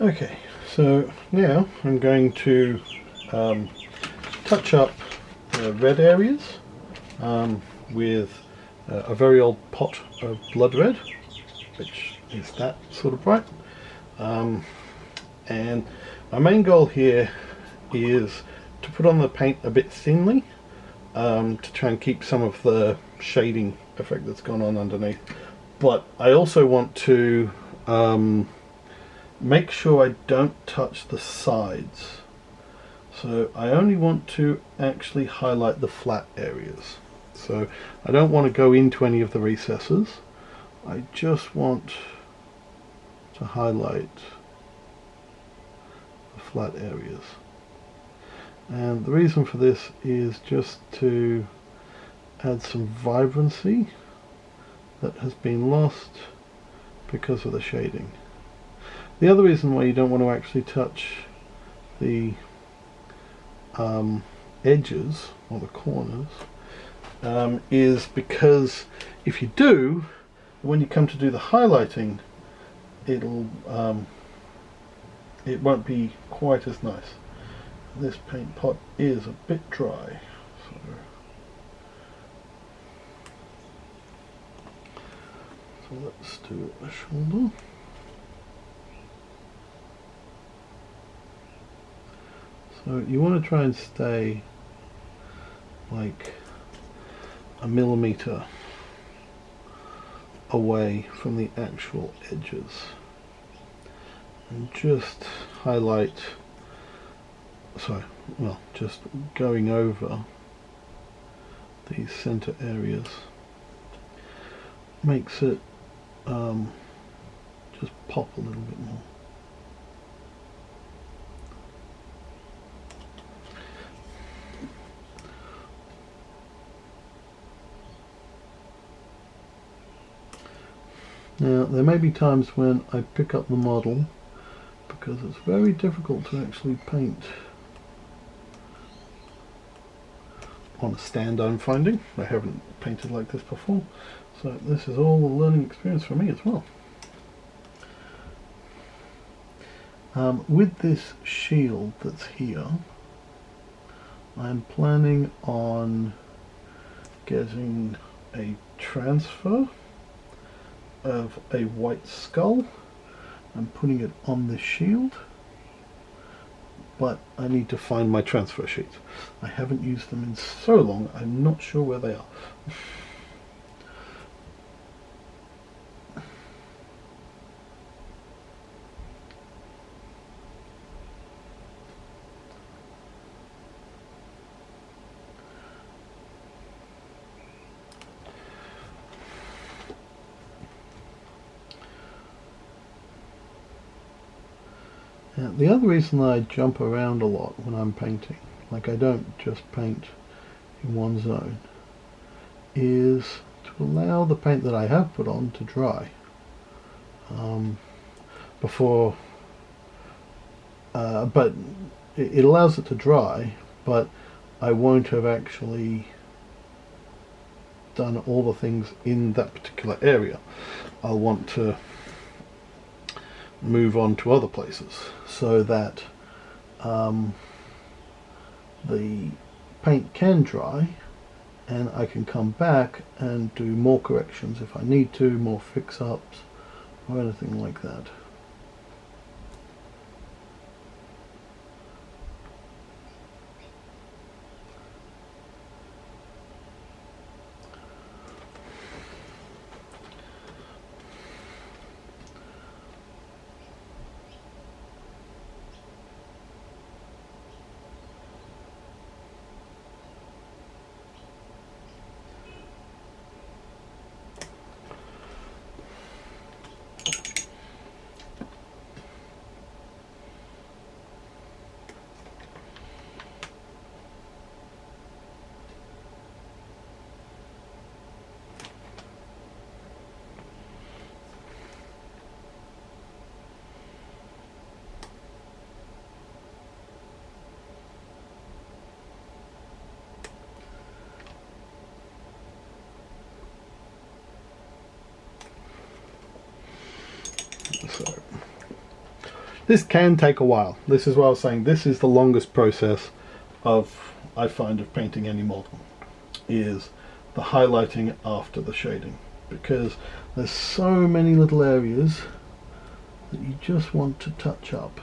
Okay, so now I'm going to touch up the red areas with a very old pot of blood red, which is that sort of bright. And my main goal here is to put on the paint a bit thinly to try and keep some of the shading effect that's gone on underneath. But I also want to make sure I don't touch the sides. So I only want to actually highlight the flat areas. So I don't want to go into any of the recesses. I just want to highlight the flat areas. And the reason for this is just to add some vibrancy that has been lost because of the shading. The other reason why you don't want to actually touch the edges or the corners is because if you do, when you come to do the highlighting, it won't be quite as nice. This paint pot is a bit dry, so let's do a shoulder. So you want to try and stay like a millimeter away from the actual edges and just highlight, just going over these center areas makes it just pop a little bit more. Now there may be times when I pick up the model because it's very difficult to actually paint on a stand I'm finding. I haven't painted like this before, so this is all a learning experience for me as well. With this shield that's here, I'm planning on getting a transfer of a white skull and putting it on the shield, but I need to find my transfer sheets. I haven't used them in so long, I'm not sure where they are. Now, the other reason I jump around a lot when I'm painting, like I don't just paint in one zone, is to allow the paint that I have put on to dry before, but it allows it to dry, but I won't have actually done all the things in that particular area. I'll want to move on to other places so that the paint can dry and I can come back and do more corrections if I need to, more fix-ups or anything like that. This can take a while. This is what I was saying. This is the longest process I find of painting any model, is the highlighting after the shading, because there's so many little areas that you just want to touch up.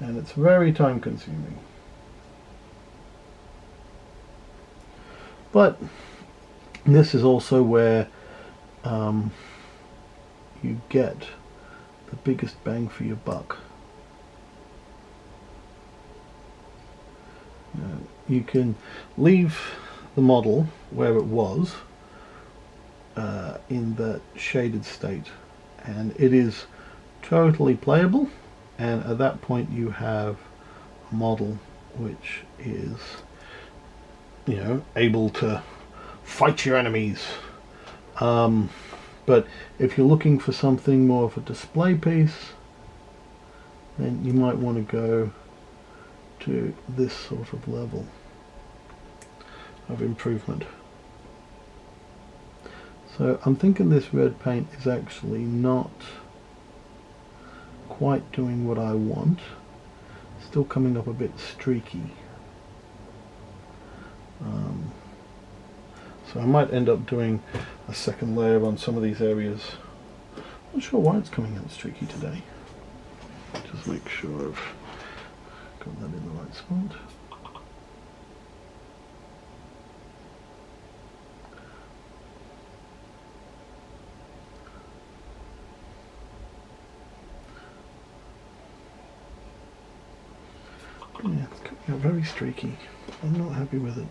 And it's very time consuming. But this is also where you get the biggest bang for your buck. You can leave the model where it was in that shaded state, and it is totally playable, and at that point you have a model which is, you know, able to fight your enemies. But if you're looking for something more of a display piece, then you might want to go to this sort of level of improvement. So I'm thinking this red paint is actually not quite doing what I want. Still coming up a bit streaky. So I might end up doing a second layer on some of these areas. Not sure why it's coming out streaky today. Just make sure I've got that in the right spot. Yeah, it's coming out very streaky. I'm not happy with it.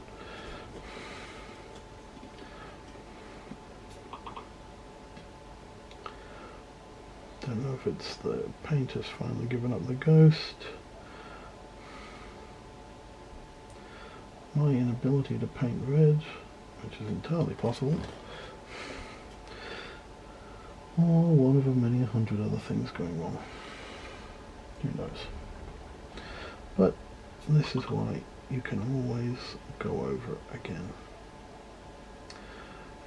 Don't know if it's the paint has finally given up the ghost. My inability to paint red, which is entirely possible. Or one of many 100 other things going wrong. Who knows? But this is why you can always go over again.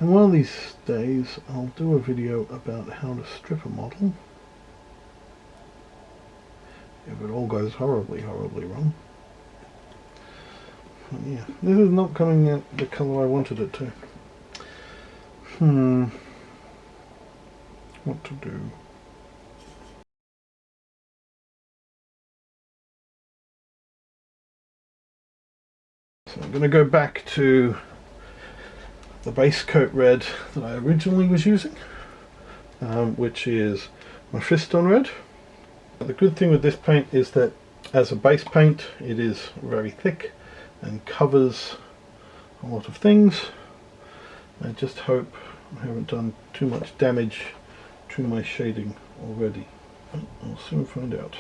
And one of these days I'll do a video about how to strip a model if it all goes horribly wrong. But yeah, this is not coming out the colour I wanted it to. What to do? So I'm going to go back to the base coat red that I originally was using, which is my Fistone red. The good thing with this paint is that as a base paint it is very thick and covers a lot of things. I just hope I haven't done too much damage to my shading already. I'll soon find out.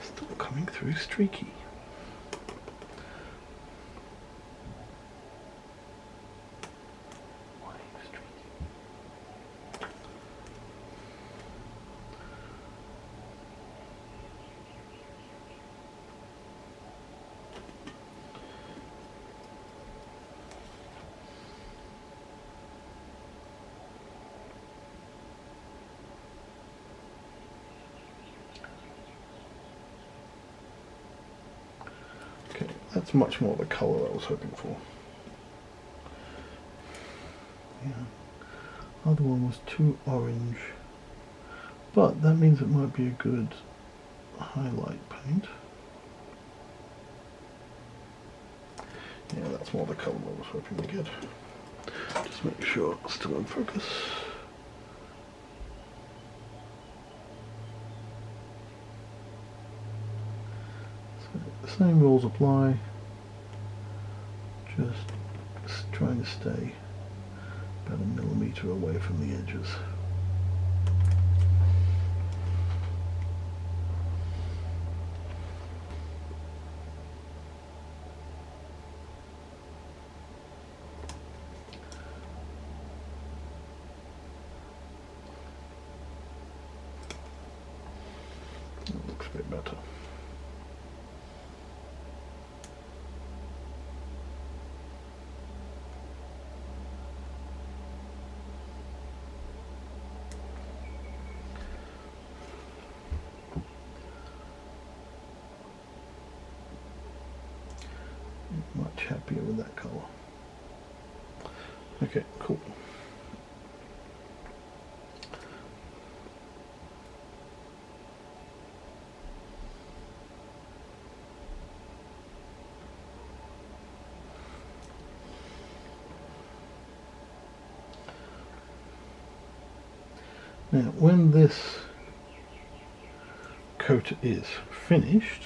Still coming through streaky. That's much more the colour I was hoping for. Yeah. Other one was too orange. But that means it might be a good highlight paint. Yeah, that's more the colour I was hoping to get. Just make sure it's still in focus. The same rules apply, just trying to stay about a millimetre away from the edges. bit better. Much happier with that color. Okay, cool. Now, when this coat is finished,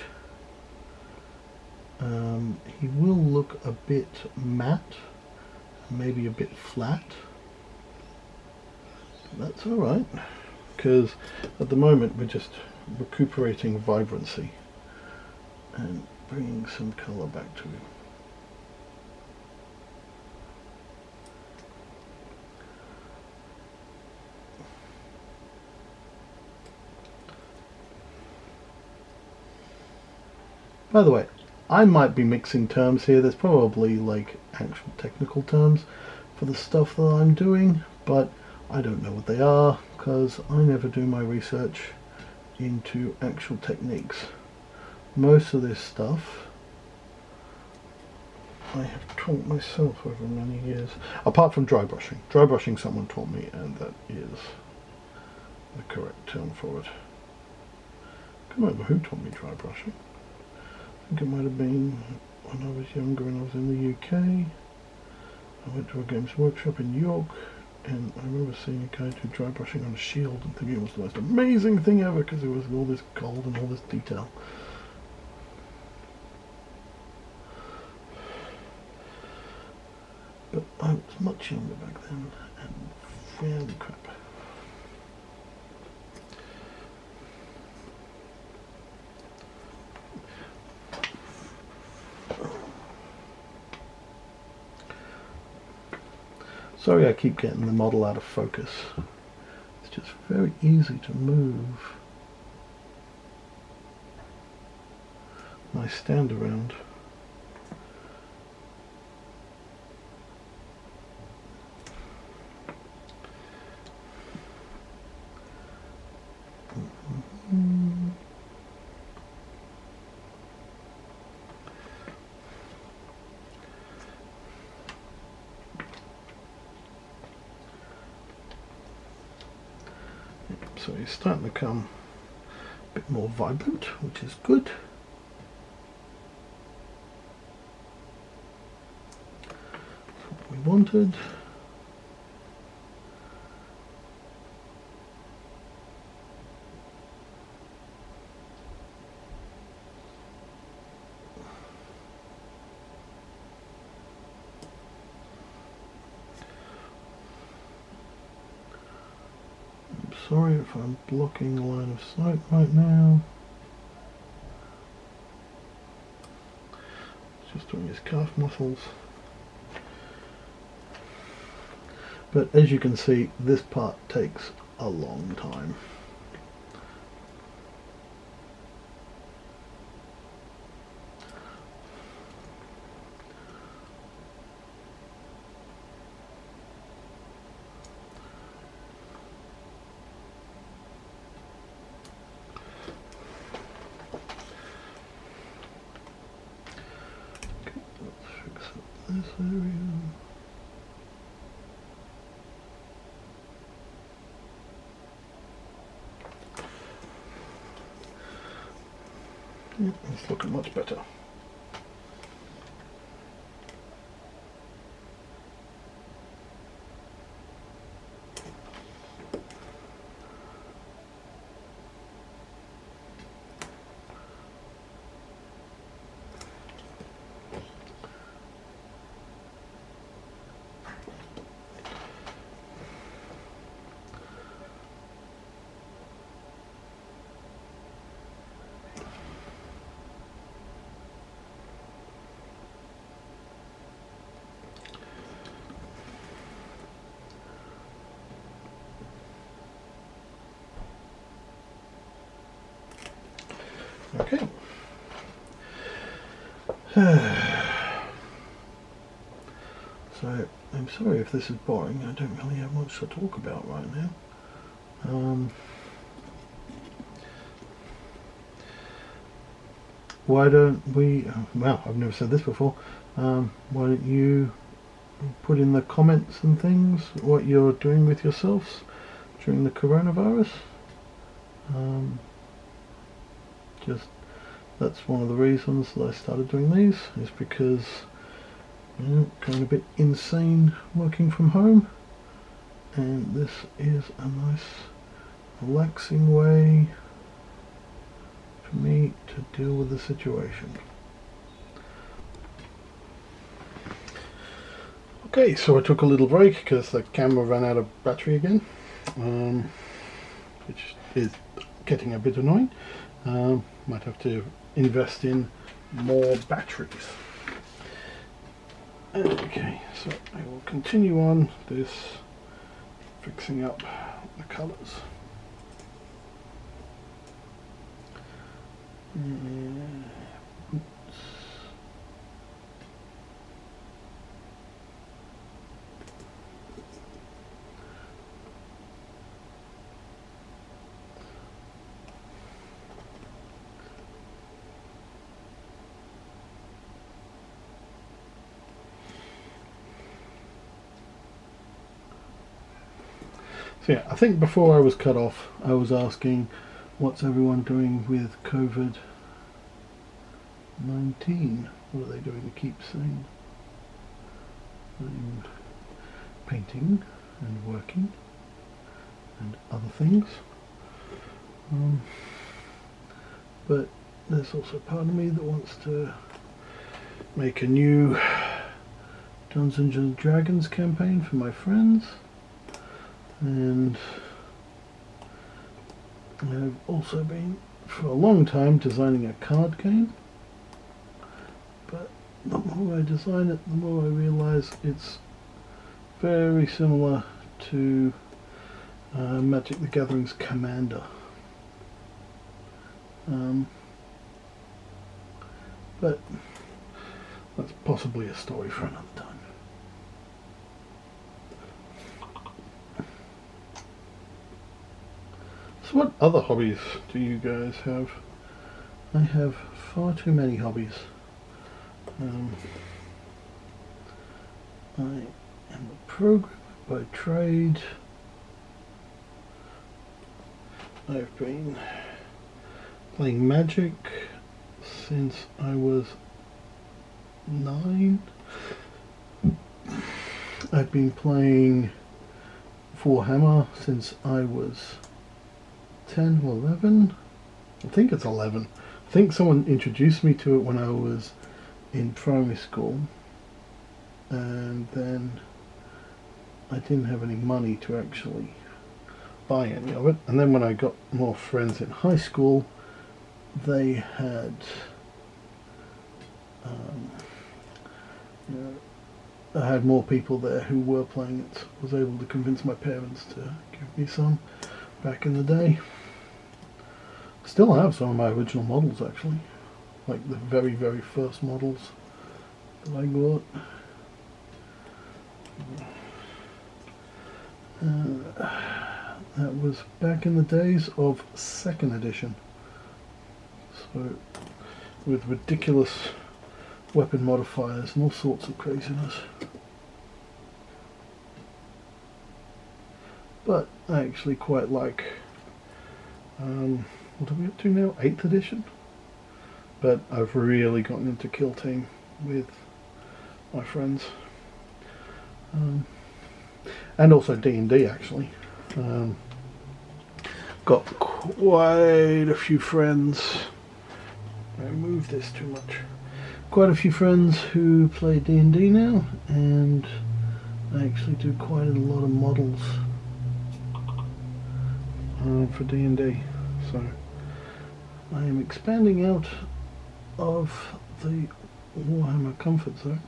he will look a bit matte, maybe a bit flat. But that's alright, because at the moment we're just recuperating vibrancy and bringing some colour back to him. By the way, I might be mixing terms here. There's probably like actual technical terms for the stuff that I'm doing, but I don't know what they are because I never do my research into actual techniques. Most of this stuff I have taught myself over many years, apart from dry brushing. Dry brushing someone taught me, and that is the correct term for it. I can't remember who taught me dry brushing. I think it might have been when I was younger and I was in the UK. I went to a games workshop in York, and I remember seeing a guy do dry brushing on a shield and thinking it was the most amazing thing ever because there was all this gold and all this detail. But I was much younger back then and fairly crap. Sorry I keep getting the model out of focus. It's just very easy to move when I stand around. So he's starting to become a bit more vibrant, which is good. That's what we wanted. Sorry if I'm blocking the line of sight right now. Just doing his calf muscles. But as you can see, this part takes a long time. This area. Yeah, it's looking much better. Okay. So, I'm sorry if this is boring. I don't really have much to talk about right now. Why don't we... well, I've never said this before. Why don't you put in the comments and things what you're doing with yourselves during the coronavirus? Just that's one of the reasons that I started doing these, is because going a bit insane working from home, and this is a nice relaxing way for me to deal with the situation. Okay, so I took a little break because the camera ran out of battery again, which is getting a bit annoying. Might have to invest in more batteries. Okay, so I will continue on this, fixing up the colours. So yeah, I think before I was cut off, I was asking, what's everyone doing with COVID-19? What are they doing to keep sane? I'm painting and working and other things. But there's also part of me that wants to make a new Dungeons and Dragons campaign for my friends. And I've also been, for a long time, designing a card game, but the more I design it, the more I realise it's very similar to Magic the Gathering's Commander. But that's possibly a story for another time. So what other hobbies do you guys have? I have far too many hobbies. I am a programmer by trade. I've been playing Magic since I was 9. I've been playing Warhammer since I was 10 or 11. I think it's 11. I think someone introduced me to it when I was in primary school, and then I didn't have any money to actually buy any of it. And then when I got more friends in high school, they had I had more people there who were playing it. I was able to convince my parents to give me some back in the day. Still have some of my original models, actually, like the very, very first models that I got. That was back in the days of 2nd edition, so with ridiculous weapon modifiers and all sorts of craziness. But I actually quite like, what are we up to now? 8th edition? But I've really gotten into Kill Team with my friends. And also D&D, actually. Got quite a few friends. I moved this too much. Quite a few friends who play D&D now, and I actually do quite a lot of models for D&D. So I am expanding out of the Warhammer comfort zone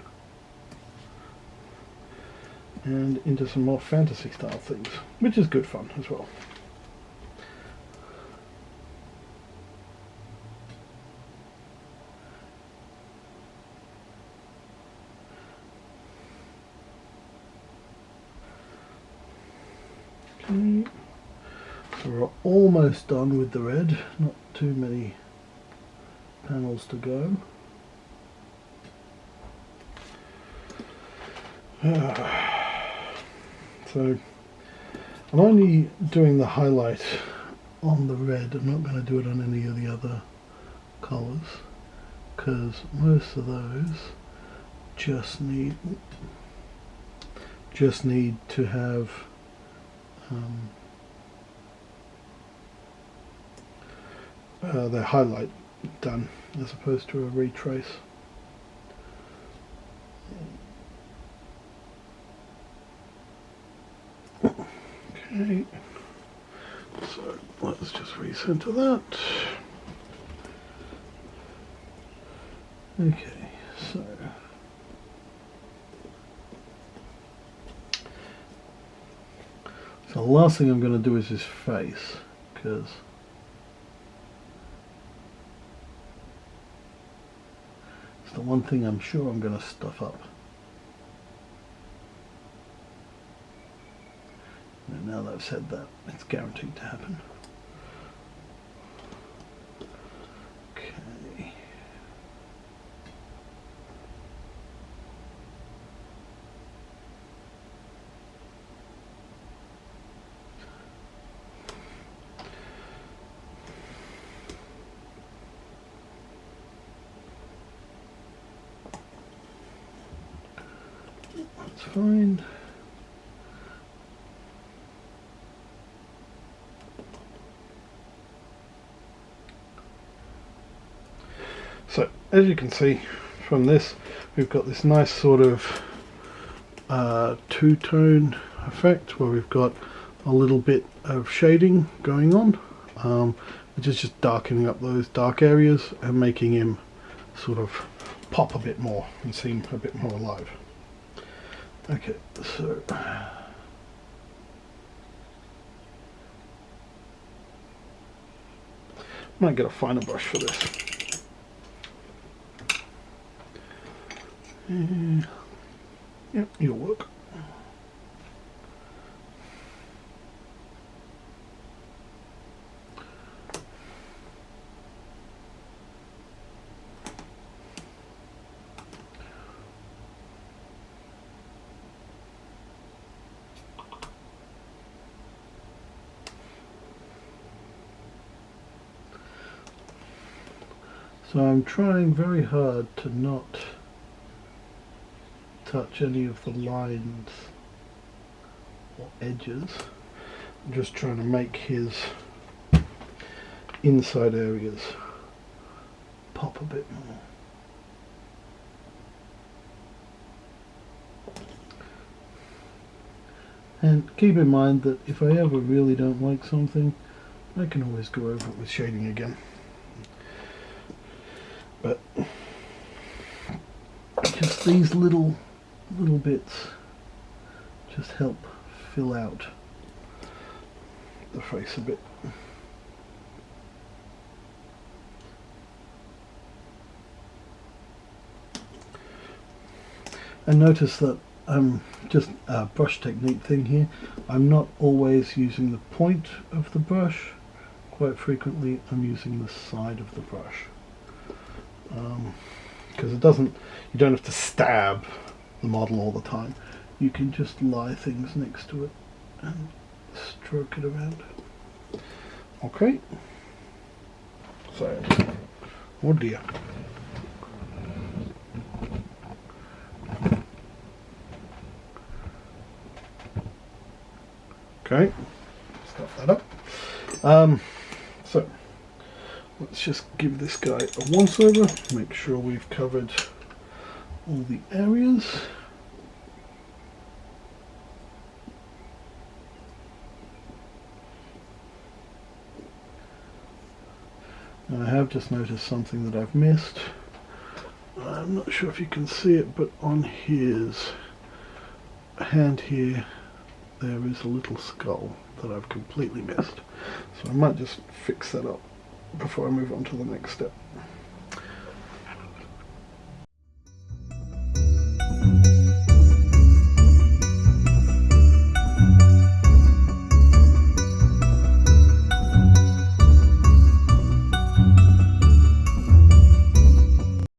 and into some more fantasy style things, which is good fun as well. Okay. So we're almost done with the red, not too many panels to go. So I'm only doing the highlight on the red. I'm not going to do it on any of the other colours because most of those just need to have their highlight done as opposed to a retrace. Okay, so let's just recenter that. Okay, so the last thing I'm going to do is his face, because it's the one thing I'm sure I'm going to stuff up. And now that I've said that, it's guaranteed to happen. Okay. That's fine. So, as you can see from this, we've got this nice sort of two-tone effect where we've got a little bit of shading going on, which is just darkening up those dark areas and making him sort of pop a bit more and seem a bit more alive. Okay, so might get a finer brush for this. Yep, you'll work. So I'm trying very hard to not touch any of the lines or edges. I'm just trying to make his inside areas pop a bit more. And keep in mind that if I ever really don't like something, I can always go over it with shading again. But just these little bits just help fill out the face a bit. And notice that just a brush technique thing here, I'm not always using the point of the brush. Quite frequently I'm using the side of the brush, because you don't have to stab the model all the time. You can just lie things next to it and stroke it around. Okay, so oh dear. Okay, stuff that up. So let's just give this guy a once over, make sure we've covered all the areas. Now I have just noticed something that I've missed. I'm not sure if you can see it, but on his hand here there is a little skull that I've completely missed. So I might just fix that up before I move on to the next step.